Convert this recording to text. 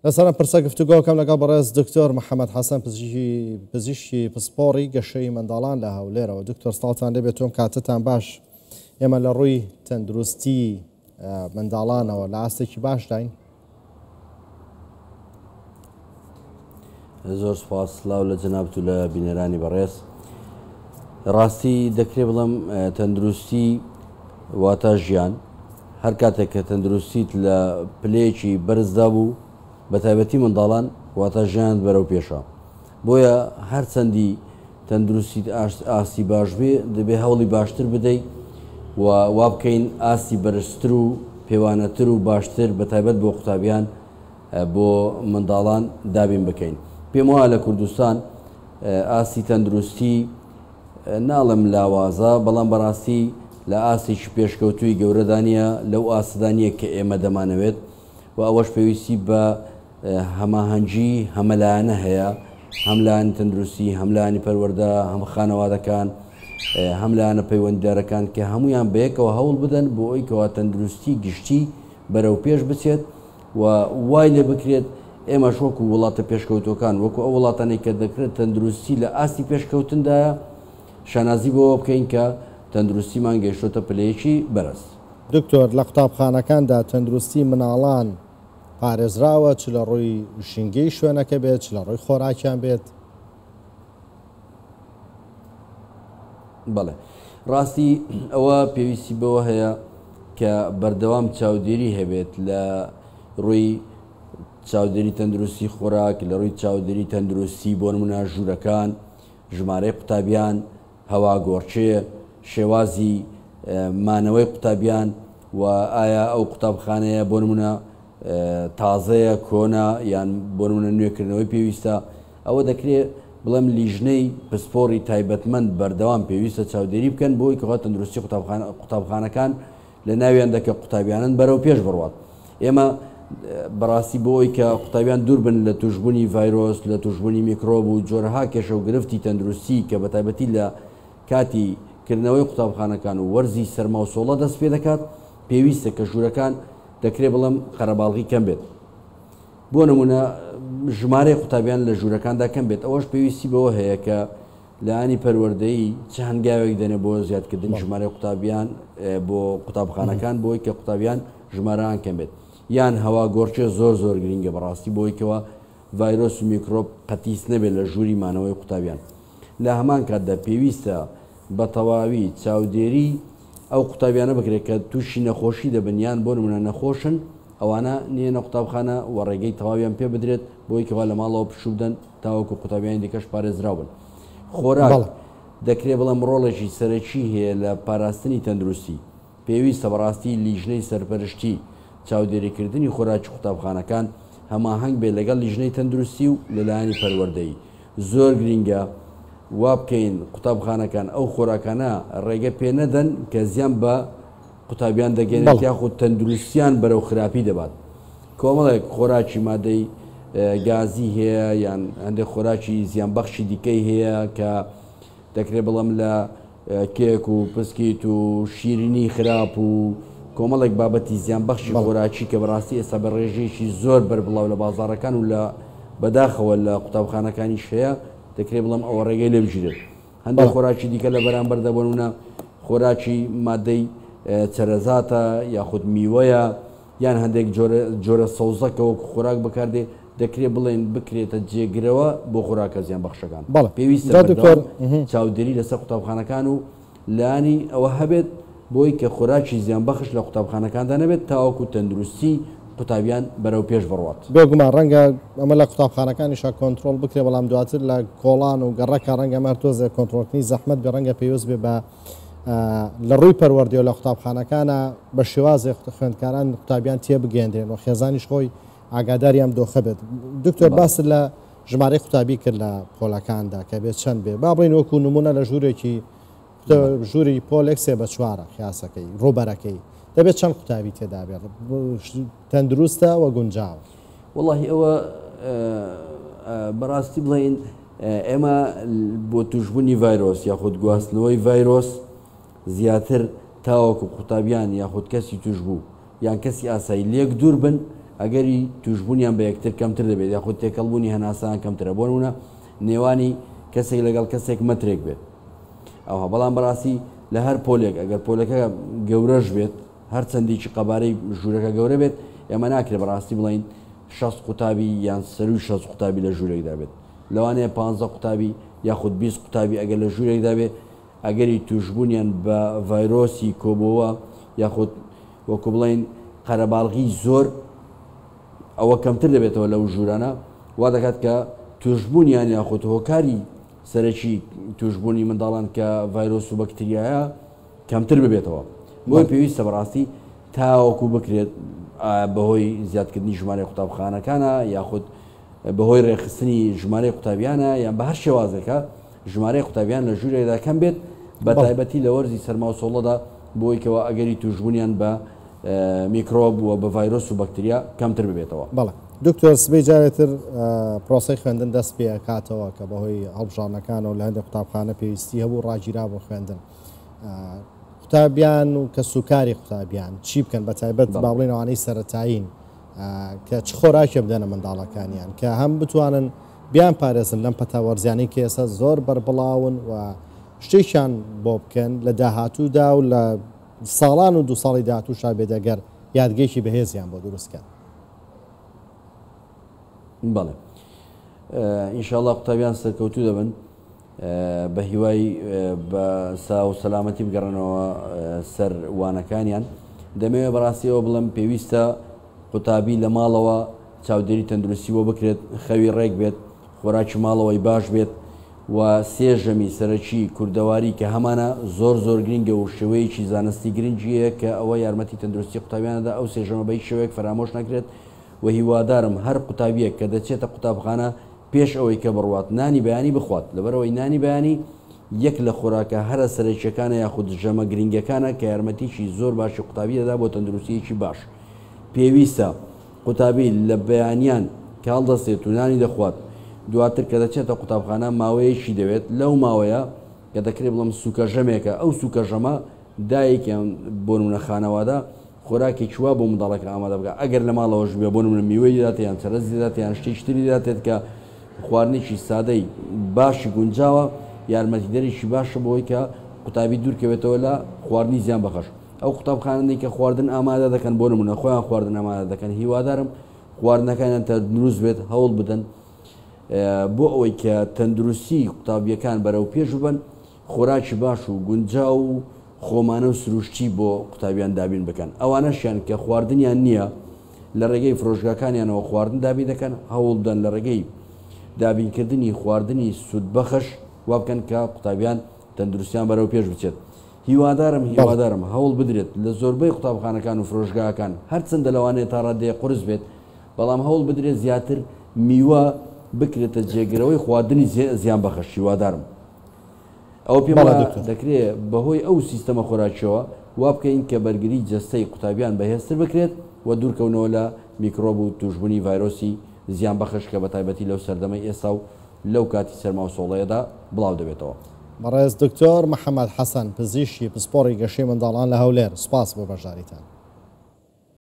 لەسەرم پرسە گفتوگۆکەم لەگەڵ بەڕێز دکتۆر محەممەد حەسەن پزیشکی پسپۆڕی گەشەی منداڵان لە هەولێرەوە. دکتۆر ستاڵتان لێبێت تۆم کاتتان باش. ئێمە لە ڕووی تەندروستی منداڵانەوە لە ئاستێکی باش داین. زۆر سپاس سلااو لە جەنابەت و لە بینەرانی بەڕێز. ڕاستی دەکرێت بڵم تەندروستی واتە ژیان، هەر کاتێک کە تەندروستیت لە پلەیەکی بەرزدا بوو بە تایبەتی منداڵان واتە ژیان بەرەو پێشە. بۆیە هەر چەندی تەندروستی ئاسی باش بێ دەبێ هەوڵی باشتر بدەیت و وا بکەین ئاسی بەرزتر و پێوانەتر و باشتر بە تایبەت بۆ قوتابیان بۆ منداڵان دابین بکەین. پێم وایە لە کوردستان ئاسی تەندروستی ناڵم لاوازە، بەڵام بەڕاستی لە ئاسێکی پێشکەوتووی گەورەدانە لەو ئاسدانیە کە ئێمە دەمانەوێت و ئەوەش پێویستی بە هەماهەنگی هەمەلایەنە هەیە، هەملایەن تەندروستی، هەملایەنی پەروەردە، هەم خانەوادەکان، هەملایەنە پەیوەندیدارەکان کە هەمویان بەیەکەوە هەوڵ بدەن بۆ ئەوی کەوا تەندروستی گشتی بەرەو پێش بچێت و وای لێ بکرێت ئێمەش وەکو وڵاتە پێشکەوتەکان وەکو ئەو وڵاتانێک کە دەکرێت تەندروستی لە ئاستی پێشکەوتندایە شانازی بۆەوە بکەین کە تەندروستیمان گەیشتۆتە پلەیەکی بەرز. دکتۆر لە قوتابخانەکاندا تەندروستی مناڵان پارێزراوە، چ لە ڕووی ژینگەی شوێنەکە بێت، چ لە ڕووی خۆراکیان بێت؟ بەڵێ ڕاستی ئەوە پێویستی بەوە هەیە کە بەردەوام چاودێری هەبێت لە ڕووی چاودێری تەندروستی خۆراک، لە ڕووی چاودێری تەندروستی بۆ نمونە ژوورەکان، ژمارەی قوتابیان، هەوا گۆڕچێ، شێوازی مانەوەی قوتابیان و ئایا ئەو قوتابخانەیە بۆ نمونە تازەیە، کۆنا یان بۆ نمونە نوێکردنەوەی پێویستە. ئەوە دەکرێت بڵێم لیژنەی پسپۆڕی تایبەتمەند بەردەوام پێویستە چاودێری بکەن بۆی کەوا تەندروستی قوتابخانەکان لە ناویان دەکە قوتابیانن بەرەو پێش بڕوات. ئێمە بەڕاستی بۆ ئەوی کە قوتابیان دوور بن لە توشببوونی ڤایرۆس، لە توشببوونی میکرۆب و جۆرەها کێشە و گرفتی تەندروستی کە بە تایبەتی لە کاتی کردنەوەی قوتابخانەکان و وەرزی سەرما و سۆڵە دەست پێ دەکات، پێویستە کە ژوورەکان دەکرێت بڵم خەرەباڵغی کەم بێت. بۆ نمونە ژمارەی قوتابیان لە ژوورەکاندا کەم بێت. ئەوەش پێویستی بەوە هەیە کە لایانی پەروەردەیی چ هەنگاوێک دەنێ بۆ زیادکردن ژمارەی قوتابیان بۆ قوتابخانەکان بۆی کە قوتابیان ژمارەیان کەم بێت. یان هەوا گۆڕچێ زۆر زۆر گرنگە بەڕاستی بۆیکەوە ڤایرۆس و میکرۆب قەتیس نەبێت لە ژووری مانەوەی قوتابیان. لە هەمان کاتدا پێویستە بە تەواوی چاودێری ئەو قوتابیانە بکرێت کە تووشی نەخۆشی دەبنیان بۆ نمونە نەخۆشن، ئەوانە نیەنە قوتابخانە و ڕێگەی تەواویان پێ بدرێت بۆی کەوا لە ماڵەوە پشوو بدەن تاوەکو قوتابیانی دیکەش پارێزراو بن. خۆراک دەکرێت بڵم ڕۆڵێکی سەرەکی هەیە لە پاراستنی تەندروستی. پێویستە بەڕاستی لیژنەی سەرپەرشتی چاودێریکردنی خۆراکی قوتابخانەکان هەماهەنگ بێت لەگەڵ لیژنەی تەندروستی و لەلایەنی پەروەردەیی. زۆر گرنگە وا بکەین قوتابخانەکان ئەو خۆراکانە ڕێگە پێ نەدەن کە زیان بە قوتابیان دەگەێنێت یاخود تەندروستیان بەرەو خراپی دەبات. کۆمەڵێک خۆراکی مادەی گازی هەیە یان هەندێک خۆراکی زیانبەخشی دیکەی هەیە کە دەکرێت بڵم لە کێک و پسکیت و شیرینی خراپ و کۆمەڵێک بابەتی زیانبەخشی خۆراکی کە بەڕاستی ئێستا بە ڕێژەیەکی زۆر بەربڵاو لە بازاڕەکان و لە بەداخەوە لە قوتابخانەکانی شەیە دەکرێت بڵم ئەوە ڕێگەی لێ بژێت. هەندێک خۆراکی دیکە لە بەرامبەر دەبوونە خۆراکی مادەی چەرەزاتە یاخود میوەیە یان هەندێک جۆرە سەوزەکە وەکو خۆراک بەکاردێ دەکرێت بڵێن بکرێتە جێگرەوە بۆ خۆراکە زیان بەخشەکان. پێویستە چاودێری لەسەر قوتابخانەکان و لانی ئەوە هەبێت بۆی کە خۆراکی زیان بەخش لە قوتابخانەکاندا نەبێت تاوەکو تەندروستی قوتابیان بەرەو پێش بڕوات. بێگومان ڕەنگە ئەمە لە قوتابخانەکانیشا کۆنتترۆل بکرێ، بەڵام دواتر لە کۆڵان و گەڕەکە ڕەنگە مەرتۆزە کۆنتترۆلکردنی زەحمەت بە ڕەنگە پێویست بێ بە لە ڕووی پەروەردی و لە قوتابخانەکانە بە شێوازێ خوێندکاران قوتابیان تێبگەێنرێن و خێزانیش خۆی ئاگاداریان دۆخە بێت. دکتۆر باس لە ژمارەی قوتابی کرد لە پۆلەکاندا کە بێت چەند بێ، با بڕین وەکو نمونە لە ژوورێکی ژووری پۆلێک 3 بە 4 خیاسەکەی ڕووبەرەکەی دەبێت چەند قوتابی تێدا بێت، تەندروستە و گونجاوە؟ وڵی ئەوە بەڕاستی بڵین ئێمە بۆ توشببوونی ڤایرۆس یاخود گواستنەوەی ڤایرۆس زیاتر تاوەکو قوتابیان یاخود کەسی توش بوو یان کەسی ئاسایی لێک دوور بن ئەگەری توشببوونیان بە یەکتر کەمتر دەبێت یاخود تێکەڵبوونی هەناسان کەمترە بۆ نمونە نێوانی کەسێک لەگەڵ کەسێک مەترێک بێت ئەوها بەڵام بەڕاستی لە هەر پۆلێک ئەگەر پۆلەکە گەورەش بێت هەر چەندێکی قەبارەی ژوورەکە گەورە بێت ئێمە ناکرێت بەڕاستی بڵین 6 قوتابی یان سەروی 6 قوتابی لە ژوورێکدا بێت لەوانەیە 15 قوتابی یاخود 20 قوتابی ئەگەر لە ژوورێکدا بێت ئەگەری توشببوونیان بە ڤایرۆسی کۆبەوە یاخود وەکو بڵین قەرەباڵغی زۆر ئەوە کەمتر دەبێتەوە لەو ژوورانە وا دەکات کە توشببوونیان یاخود هۆکاری سەرەکی توشببوونی منداڵان کە ڤایرۆس و بەکتریایە کەمتر ببێتەوە بۆی پێویستە بەڕاستی تاوەکو بکرێت بەهۆی زیادکردنی ژمارە قوتابخانەکانە یاخود بەهۆی ڕێخستنی ژمارەی قوتابیانە یان بە هەر شێوازێکە ژمارەی قوتابیان لە ژوورێکدا کەم بێت بە تایبەتی لە وەرزی سەرما و سۆڵەدا بۆیکەوە ئەگەری توشببوونیان بە میکرۆب و بە ڤایرۆس و بەکتریا کەمتر ببێتەوە. بەڵێ دکتۆر سبەی جارێتتر پرۆسی خوێندن دەست پێ کاتەوە کە بەهۆی هەڵبژانەکان و لە هەندێک قوتابخانە پێویستی هەبوو ڕاگیرا بۆ خوێندن قوتابیان و کە سوکاری قوتابیان چی بکەن بە تایبەت با بڵێنەوانەی سەرەتایین کە چ خۆراکی بدەنە منداڵەکانیان کە هەم بتوانن بیان پارێزن لەم پەتاوەرزیانەی کە ئێستا زۆر بەربڵاون و شتێکیان بۆ بکەن لە داهاتوودا و لە ساڵان و 2 ساڵی داهاتووشا بێدەگەر یادگەیەکی بەهێزیان بۆ دروستکەن. بەڵێ ئینشاءڵڵا قوتابیان سەرکەوتوو دەبن بە هیوای بە سا و سەلامەتی بگەڕنەوە سەر وانەکانیان دەمەوێت بەڕاستیەوە بڵم پێویستە قوتابی لە ماڵەوە چاودێری تەندروستی بۆ بکرێت خەوی ڕێک بێت خۆراکی ماڵەوەی باش بێت و سێژەمی سەرەکی کوردەواری کە هەمانە زۆر گرنگە و شێوەیەکی زانستی گرنگیە کە ئەوە یارمەتی تەندروستی قوتابیانەدا ئەو سێژەمە بەی شێوەیەک فەرامۆش نەکرێت و هیوادارم هەر قوتابیەک کە دەچێتە قوتابخانە پێش ئەوەی کە بڕوات نانی بەیانی بخوات لەبەرەوەی نانی بەیانی یەک لە خۆراکە هەرە سەرەکیەکانە یاخود ژەمە گرنگەکانە کە یارمەتیشی زۆر باشی قوتابی دەدا بۆ تەندروستیەکی باش پێویستە قوتابی لە بەیانیان کە هەڵدەستێت و نانی دەخوات دواتر کە دەچێتە قوتابخانە ماوەیەکی دەوێت لەو ماوەیە کە دەکرێت بڵم سوکە ژەمێکە ئەو سوکە ژەمە دایەکیان بۆ نمونە خانەوادا خۆراکی چوا بۆ منداڵەکە ئامادە بکە ئەگەر لە ماڵەوەش بێ بۆ نمونە میوەی دەدات یان چەرەزی دەدات یان شتێکی تری دەداتێت کە خواردنێکی سادەی باشی گونجاوە یارمەتیدەرێکی باشە بۆی کە قوتابی دوورکەوێتەوە لە خواردنی زیان بەخەش ئەو قوتابخانەی کە خواردن ئامادە دەکەن بۆ نمونە خۆیان خواردن ئامادە دەکەن هیوادارم خواردنەکانیان تەندروست بێت هەوڵ بدەن بۆ ئەوەی کە تەندروستی قوتابیەکان بەرەو پێش ببن خۆراکی باش و گونجاو و خۆمانە و سروشتی بۆ قوتابیان دابین بکەن ئەوانەشیان کە خواردنیان نییە لە ڕێگەی فرۆژگاکانیانەوە خواردن دابین دەکەن هەوڵ بدەن لە ڕێگەی دابینکردنی خواردنی سوودبەخش وا بکەن کە قوتابیان تەندروستیان بەرەو پێش بچێت هیوادارم هەوڵ بدرێت لە زۆربەی قوتابخانەکان و فرۆژگاکان هەرچەندە لەوانەیە تا ڕادەیە قورس بێت بەڵام هەوڵ بدرێت زیاتر میوە بکرێتە جێگرەوەی خواردنی زیان بەخش هیوادارم ئەو پێم دەکرێت بەهۆی ئەو سیستەمە خۆراکیەوە وا بکەین کە بەرگری جەستەی قوتابیان بەهێزتر بکرێت و دوورکەونەوە لە میکرۆب و توشببوونی ڤایرۆسی زیان بەخش کە بە تایبەتی لەو سەردەمەی ئێستا و لەو کاتی سەرما و سۆڵەیەدا بڵاو دەبێتەوە. بەڕێز دکتۆر محەممەد حەسەن پزیشکی پسپۆڕی گەشەی منداڵان لە هەولێر سپاس بۆ بەشداریتان.